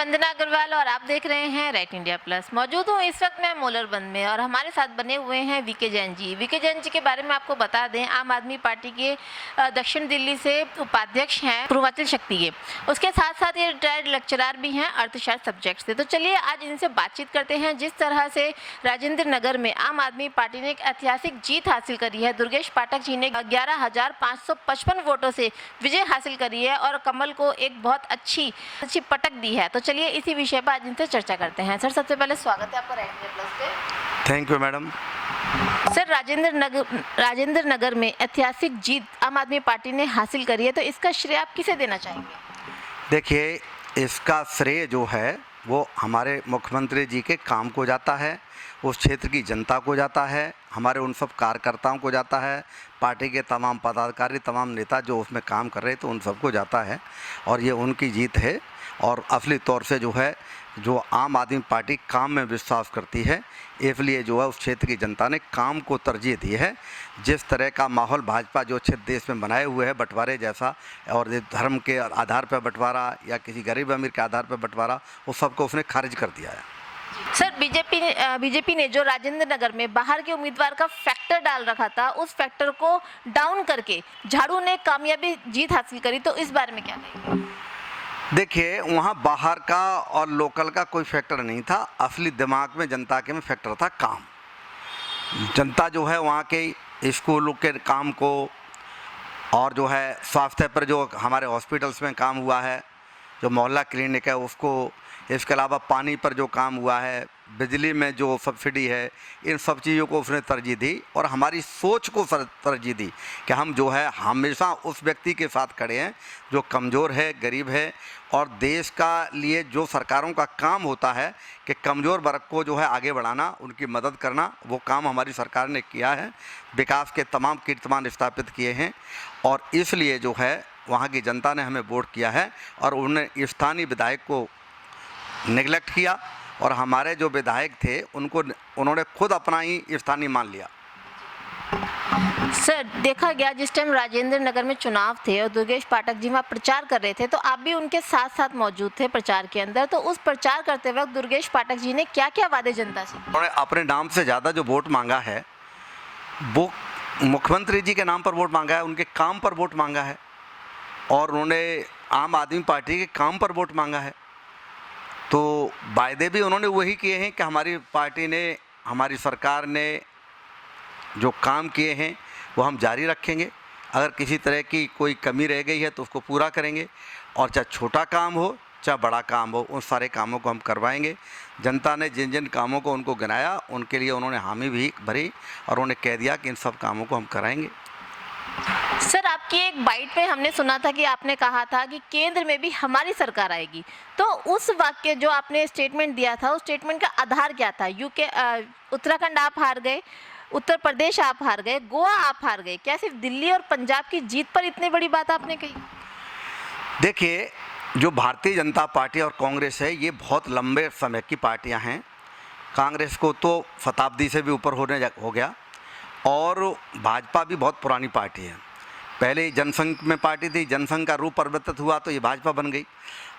वंदना अग्रवाल और आप देख रहे हैं राइट इंडिया प्लस। मौजूद हूँ इस वक्त मैं मोलरबंद में और हमारे साथ बने हुए हैं वीके जैन जी। वीके जैन जी के बारे में आपको बता दें, आम आदमी पार्टी के दक्षिण दिल्ली से उपाध्यक्ष हैं पूर्वांचल शक्ति के। उसके साथ साथ ये रिटायर्ड लेक्चरर भी हैं अर्थशास्त्र सब्जेक्ट से। तो चलिए आज इनसे बातचीत करते हैं। जिस तरह से राजेंद्र नगर में आम आदमी पार्टी ने एक ऐतिहासिक जीत हासिल करी है, दुर्गेश पाठक जी ने 11,555 वोटों से विजय हासिल करी है और कमल को एक बहुत अच्छी पटक दी है। तो चलिए इसी विषय पर आज इनसे चर्चा करते हैं। सर, सबसे पहले स्वागत है आपका राइट इंडिया प्लस पे। Thank you madam. Sir, Rajendra Nagar में ऐतिहासिक जीत आम आदमी पार्टी ने हासिल करी है, तो इसका श्रेय आप किसे देना चाहेंगे? देखिए, इसका श्रेय जो है वो हमारे मुख्यमंत्री जी के काम को जाता है, उस क्षेत्र की जनता को जाता है, हमारे उन सब कार्यकर्ताओं को जाता है, पार्टी के तमाम पदाधिकारी, तमाम नेता जो उसमें काम कर रहे थे उन सबको जाता है और ये उनकी जीत है। और असली तौर से जो है, जो आम आदमी पार्टी काम में विश्वास करती है, इसलिए जो है उस क्षेत्र की जनता ने काम को तरजीह दी है। जिस तरह का माहौल भाजपा जो क्षेत्र देश में बनाए हुए है बंटवारे जैसा, और धर्म के आधार पर बंटवारा या किसी गरीब अमीर के आधार पर बंटवारा, वो सबको उसने खारिज कर दिया है। सर, बीजेपी ने जो राजेंद्र नगर में बाहर के उम्मीदवार का फैक्टर डाल रखा था, उस फैक्टर को डाउन करके झाड़ू ने कामयाबी जीत हासिल करी, तो इस बारे में क्या कहेंगे? देखिए, वहाँ बाहर का और लोकल का कोई फैक्टर नहीं था। असली दिमाग में जनता के में फैक्टर था काम। जनता जो है वहाँ के स्कूलों के काम को, और जो है स्वास्थ्य पर जो हमारे हॉस्पिटल्स में काम हुआ है, जो मोहल्ला क्लिनिक है उसको, इसके अलावा पानी पर जो काम हुआ है, बिजली में जो सब्सिडी है, इन सब चीज़ों को उसने तरजीह दी और हमारी सोच को तरजीह दी कि हम जो है हमेशा उस व्यक्ति के साथ खड़े हैं जो कमज़ोर है, गरीब है। और देश का लिए जो सरकारों का काम होता है कि कमज़ोर वर्ग को जो है आगे बढ़ाना, उनकी मदद करना, वो काम हमारी सरकार ने किया है। विकास के तमाम कीर्तिमान स्थापित किए हैं और इसलिए जो है वहाँ की जनता ने हमें वोट किया है और उन्होंने स्थानीय विधायक को नेगलेक्ट किया और हमारे जो विधायक थे उन्होंने खुद अपना ही स्थानीय मान लिया। सर, देखा गया जिस टाइम राजेंद्र नगर में चुनाव थे और दुर्गेश पाठक जी वहाँ प्रचार कर रहे थे, तो आप भी उनके साथ साथ मौजूद थे प्रचार के अंदर। तो उस प्रचार करते वक्त दुर्गेश पाठक जी ने क्या क्या वादे जनता से? उन्होंने अपने नाम से ज़्यादा जो वोट मांगा है वो मुख्यमंत्री जी के नाम पर वोट मांगा है, उनके काम पर वोट मांगा है और उन्होंने आम आदमी पार्टी के काम पर वोट मांगा है। तो वायदे भी उन्होंने वही किए हैं कि हमारी पार्टी ने, हमारी सरकार ने जो काम किए हैं वो हम जारी रखेंगे। अगर किसी तरह की कोई कमी रह गई है तो उसको पूरा करेंगे और चाहे छोटा काम हो चाहे बड़ा काम हो, उन सारे कामों को हम करवाएंगे। जनता ने जिन जिन कामों को उनको गिनाया उनके लिए उन्होंने हामी भी भरी और उन्हें कह दिया कि इन सब कामों को हम कराएंगे। सर, आपकी एक बाइट पे हमने सुना था कि आपने कहा था कि केंद्र में भी हमारी सरकार आएगी। तो उस वाक्य जो आपने स्टेटमेंट दिया था, उस स्टेटमेंट का आधार क्या था? उत्तराखंड आप हार गए, उत्तर प्रदेश आप हार गए, गोवा आप हार गए, क्या सिर्फ दिल्ली और पंजाब की जीत पर इतनी बड़ी बात आपने कही? देखिए, जो भारतीय जनता पार्टी और कांग्रेस है ये बहुत लंबे समय की पार्टियां हैं। कांग्रेस को तो शताब्दी से भी ऊपर हो गया और भाजपा भी बहुत पुरानी पार्टी है। पहले जनसंघ में पार्टी थी, जनसंघ का रूप परिवर्तित हुआ तो ये भाजपा बन गई।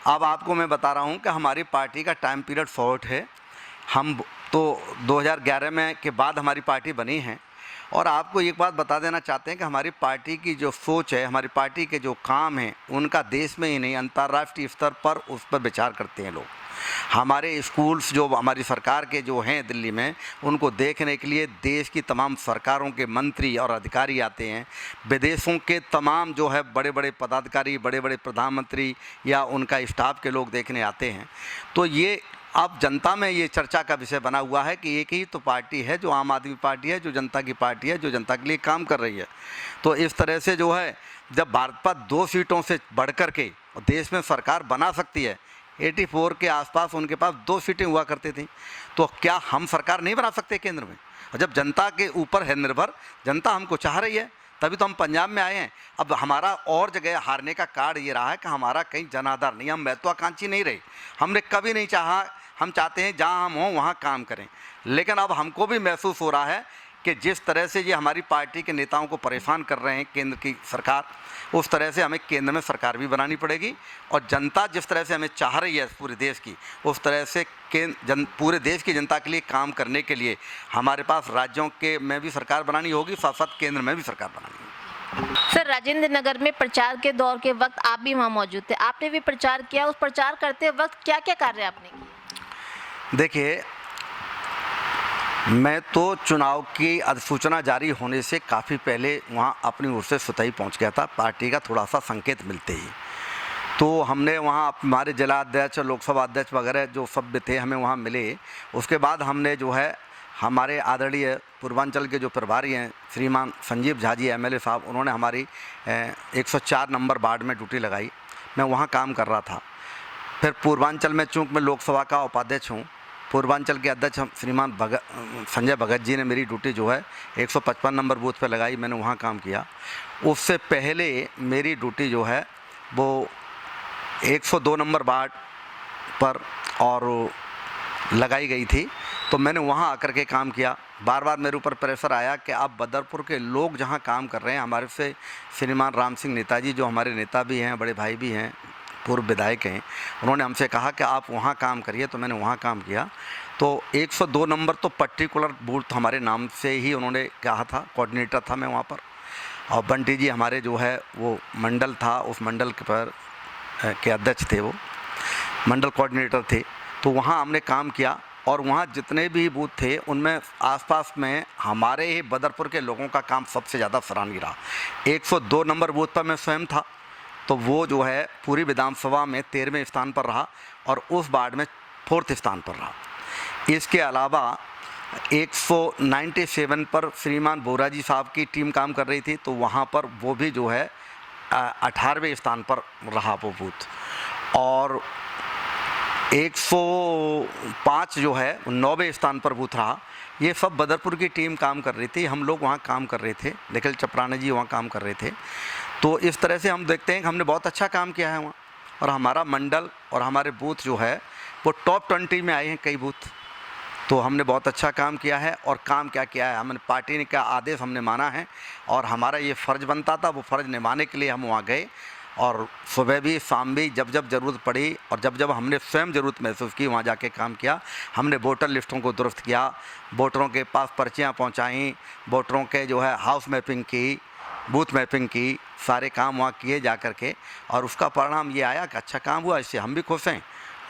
अब आपको मैं बता रहा हूँ कि हमारी पार्टी का टाइम पीरियड शॉर्ट है। हम तो 2011 में के बाद हमारी पार्टी बनी है और आपको एक बात बता देना चाहते हैं कि हमारी पार्टी की जो सोच है, हमारी पार्टी के जो काम हैं, उनका देश में ही नहीं अंतर्राष्ट्रीय स्तर पर उस पर विचार करते हैं लोग। हमारे स्कूल्स जो हमारी सरकार के जो हैं दिल्ली में, उनको देखने के लिए देश की तमाम सरकारों के मंत्री और अधिकारी आते हैं। विदेशों के तमाम जो है बड़े बड़े पदाधिकारी, बड़े बड़े प्रधानमंत्री या उनका स्टाफ के लोग देखने आते हैं। तो ये अब जनता में ये चर्चा का विषय बना हुआ है कि एक ही तो पार्टी है जो आम आदमी पार्टी है, जो जनता की पार्टी है, जो जनता के लिए काम कर रही है। तो इस तरह से जो है जब भाजपा 2 सीटों से बढ़ कर के देश में सरकार बना सकती है, 84 के आसपास उनके पास 2 सीटें हुआ करती थी, तो क्या हम सरकार नहीं बना सकते केंद्र में? और जब जनता के ऊपर है निर्भर, जनता हमको चाह रही है, तभी तो हम पंजाब में आए हैं। अब हमारा और जगह हारने का कारण ये रहा है कि हमारा कहीं जनाधार नहीं, हम महत्वाकांक्षी नहीं रहे। हमने कभी नहीं चाहा, हम चाहते हैं जहाँ हम हों वहाँ काम करें। लेकिन अब हमको भी महसूस हो रहा है कि जिस तरह से ये हमारी पार्टी के नेताओं को परेशान कर रहे हैं केंद्र की सरकार, उस तरह से हमें केंद्र में सरकार भी बनानी पड़ेगी और जनता जिस तरह से हमें चाह रही है पूरे देश की, उस तरह से पूरे देश की जनता के लिए काम करने के लिए हमारे पास राज्यों के में भी सरकार बनानी होगी, साथ साथ केंद्र में भी सरकार बनानी होगी। सर, राजेंद्र नगर में प्रचार के दौर के वक्त आप भी वहाँ मौजूद थे, आपने भी प्रचार किया। उस प्रचार करते वक्त क्या क्या कार्य आपने किए? देखिए, मैं तो चुनाव की अधिसूचना जारी होने से काफ़ी पहले वहाँ अपनी ओर से स्वतः ही पहुँच गया था, पार्टी का थोड़ा सा संकेत मिलते ही। तो हमने वहाँ हमारे जिला अध्यक्ष, लोकसभा अध्यक्ष वगैरह जो सभ्य थे हमें वहाँ मिले। उसके बाद हमने जो है हमारे आदरणीय पूर्वांचल के जो प्रभारी हैं श्रीमान संजीव झा जी MLA साहब, उन्होंने हमारी 104 नंबर वार्ड में ड्यूटी लगाई। मैं वहाँ काम कर रहा था। फिर पूर्वांचल में चूँकि मैं लोकसभा का उपाध्यक्ष हूँ, पूर्वांचल के अध्यक्ष श्रीमान संजय भगत जी ने मेरी ड्यूटी जो है 155 नंबर बूथ पर लगाई, मैंने वहाँ काम किया। उससे पहले मेरी ड्यूटी जो है वो 102 नंबर वार्ड पर और लगाई गई थी, तो मैंने वहाँ आकर के काम किया। बार बार मेरे ऊपर प्रेशर आया कि आप बदरपुर के लोग जहाँ काम कर रहे हैं, हमारे से श्रीमान राम सिंह नेताजी जो हमारे नेता भी हैं, बड़े भाई भी हैं, पूर्व विधायक हैं, उन्होंने हमसे कहा कि आप वहाँ काम करिए, तो मैंने वहाँ काम किया। तो 102 नंबर तो पर्टिकुलर बूथ हमारे नाम से ही उन्होंने कहा था, कोऑर्डिनेटर था मैं वहाँ पर, और बंटी जी हमारे जो है वो मंडल था, उस मंडल के पर के अध्यक्ष थे, वो मंडल कोऑर्डिनेटर थे। तो वहाँ हमने काम किया और वहाँ जितने भी बूथ थे उनमें आसपास में हमारे ही बदरपुर के लोगों का काम सबसे ज़्यादा सराहनीय रहा। 102 नंबर बूथ पर मैं स्वयं था, तो वो जो है पूरी विधानसभा में 13वें स्थान पर रहा और उस वार्ड में 4th स्थान पर रहा। इसके अलावा 197 पर श्रीमान बोरा जी साहब की टीम काम कर रही थी, तो वहाँ पर वो भी जो है 18वें स्थान पर रहा वो बूथ। और 105 जो है 9वें स्थान पर बूथ रहा। ये सब बदरपुर की टीम काम कर रही थी, हम लोग वहाँ काम कर रहे थे, निखिल चपराने जी वहाँ काम कर रहे थे। तो इस तरह से हम देखते हैं कि हमने बहुत अच्छा काम किया है वहाँ, और हमारा मंडल और हमारे बूथ जो है वो टॉप 20 में आए हैं कई बूथ। तो हमने बहुत अच्छा काम किया है। और काम क्या किया है, हमने पार्टी का आदेश हमने माना है और हमारा ये फ़र्ज़ बनता था, वो फ़र्ज़ निभाने के लिए हम वहाँ गए। और सुबह भी शाम भी जब जब ज़रूरत पड़ी और जब जब हमने स्वयं ज़रूरत महसूस की, वहाँ जाके काम किया। हमने वोटर लिस्टों को दुरुस्त किया, वोटरों के पास पर्चियाँ पहुँचाईं, वोटरों के जो है हाउस मैपिंग की, बूथ मैपिंग की, सारे काम वहाँ किए जा कर के, और उसका परिणाम ये आया कि अच्छा काम हुआ। इससे हम भी खुश हैं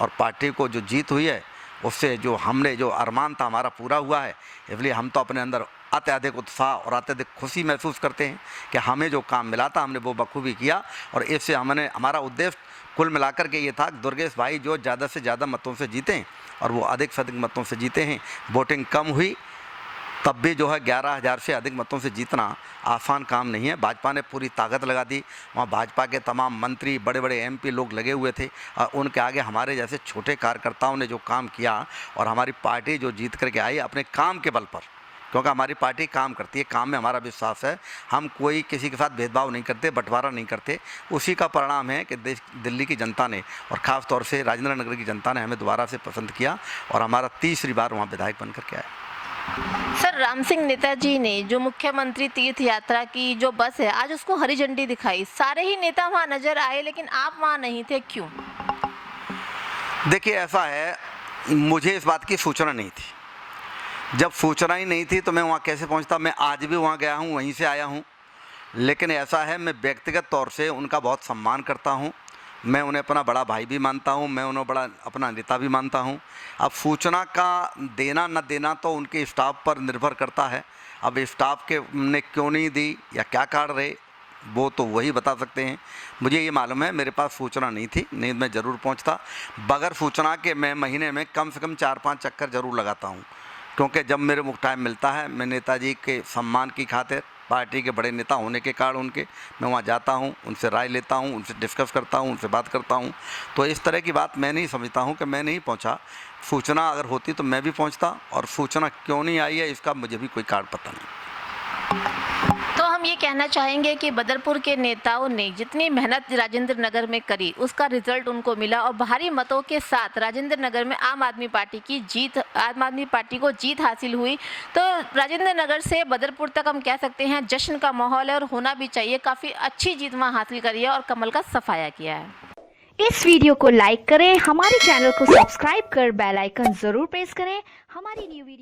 और पार्टी को जो जीत हुई है उससे जो हमने जो अरमान था हमारा पूरा हुआ है। इसलिए हम तो अपने अंदर अत्यधिक उत्साह और अत्यधिक खुशी महसूस करते हैं कि हमें जो काम मिला था हमने वो बखूबी किया। और इससे हमने हमारा उद्देश्य कुल मिलाकर के ये था कि दुर्गेश भाई जो ज़्यादा से ज़्यादा मतों से जीते हैं, और वो अधिक से अधिक मतों से जीते हैं। वोटिंग कम हुई तब भी जो है 11,000 से अधिक मतों से जीतना आसान काम नहीं है। भाजपा ने पूरी ताकत लगा दी, वहाँ भाजपा के तमाम मंत्री, बड़े बड़े MP लोग लगे हुए थे, और उनके आगे हमारे जैसे छोटे कार्यकर्ताओं ने जो काम किया, और हमारी पार्टी जो जीत करके आई अपने काम के बल पर, क्योंकि हमारी पार्टी काम करती है, काम में हमारा विश्वास है, हम कोई किसी के साथ भेदभाव नहीं करते, बंटवारा नहीं करते। उसी का परिणाम है कि दिल्ली की जनता ने और ख़ास तौर से राजेंद्र नगर की जनता ने हमें दोबारा से पसंद किया और हमारा तीसरी बार वहाँ विधायक बन करके आया। सर, राम सिंह नेताजी ने जो मुख्यमंत्री तीर्थ यात्रा की जो बस है, आज उसको हरी झंडी दिखाई, सारे ही नेता वहाँ नजर आए, लेकिन आप वहाँ नहीं थे, क्यों? देखिए, ऐसा है, मुझे इस बात की सूचना नहीं थी। जब सूचना ही नहीं थी तो मैं वहाँ कैसे पहुँचता। मैं आज भी वहाँ गया हूँ, वहीं से आया हूँ। लेकिन ऐसा है, मैं व्यक्तिगत तौर से उनका बहुत सम्मान करता हूँ, मैं उन्हें अपना बड़ा भाई भी मानता हूँ, मैं उन्हें बड़ा अपना नेता भी मानता हूँ। अब सूचना का देना न देना तो उनके स्टाफ पर निर्भर करता है। अब स्टाफ के ने क्यों नहीं दी या क्या कारण रहे, वो तो वही बता सकते हैं। मुझे ये मालूम है मेरे पास सूचना नहीं थी, नहीं मैं ज़रूर पहुँचता। बगैर सूचना के मैं महीने में कम से कम 4-5 चक्कर ज़रूर लगाता हूँ, क्योंकि जब मेरे मुझे टाइम मिलता है, मैं नेताजी के सम्मान की खातिर, पार्टी के बड़े नेता होने के कारण उनके, मैं वहाँ जाता हूँ, उनसे राय लेता हूँ, उनसे डिस्कस करता हूँ, उनसे बात करता हूँ। तो इस तरह की बात मैं नहीं समझता हूँ कि मैं नहीं पहुँचा। सूचना अगर होती तो मैं भी पहुँचता, और सूचना क्यों नहीं आई है इसका मुझे भी कोई कारण पता नहीं। तो हम ये कहना चाहेंगे कि बदरपुर के नेताओं ने जितनी मेहनत राजेंद्र नगर में करी उसका रिजल्ट उनको मिला और भारी मतों के साथ राजेंद्र नगर में आम आदमी पार्टी को जीत हासिल हुई। तो राजेंद्र नगर से बदरपुर तक हम कह सकते हैं जश्न का माहौल है और होना भी चाहिए। काफ़ी अच्छी जीत वहाँ हासिल करी है और कमल का सफाया किया है। इस वीडियो को लाइक करें, हमारे चैनल को सब्सक्राइब कर बेल आइकन जरूर प्रेस करें। हमारी न्यू वीडियो